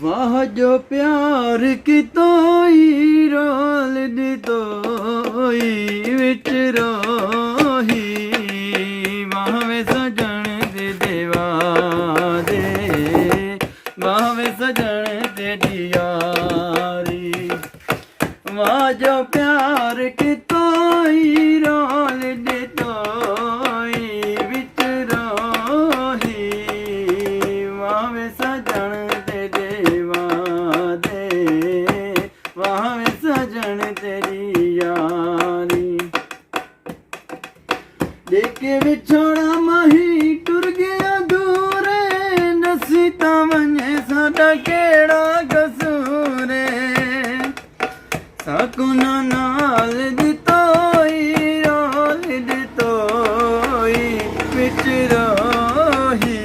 वाह जो प्यार की तोई रोल दी तोई विच रोही वाह वे सजन दे देवा दे वाह वे सजन दे दियारी वाह जो प्यार की तोई रोल दी तोई विच रोही वाह वे सजन सजन तेरी यारी देखे विछोड़ा माही टुर गया दूरे नसीता वने साडा केड़ा कसूरे सकुना नाल दितोई रोल दितोई विच रोही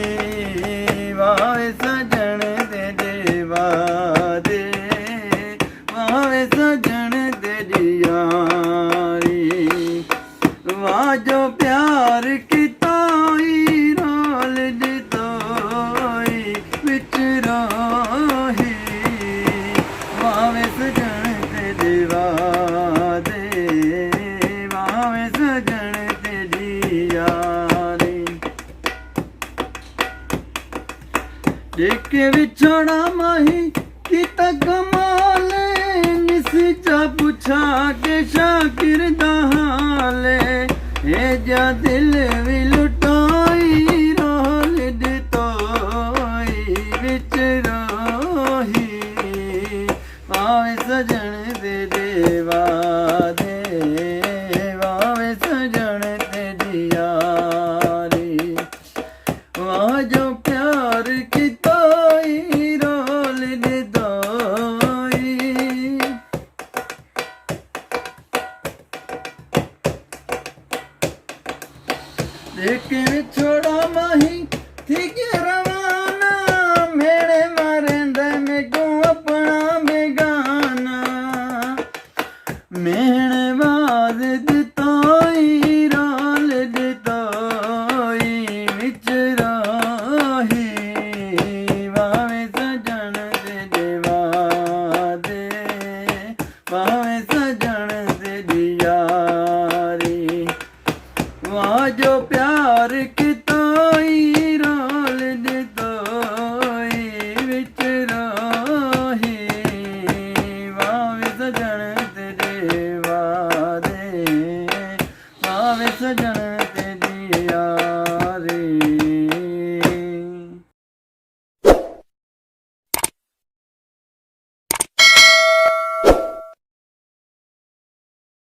वाह सजन दे देवा दे सजन तेरी यारी वाह जो प्यार की तोई रोल दी तोई विच रोही वाह वे सजन तेरी वादे वाह वे सजन तेरी यारी देख के विछोड़ा माही किता कमाल निस्चा पुछा के शाकिर दा हाले ए जा दिल भी लुटाई रोल दितोई विच रोही आवे सजन दे देवा दे आवे सजन तेरी यारी वाह जो प्यार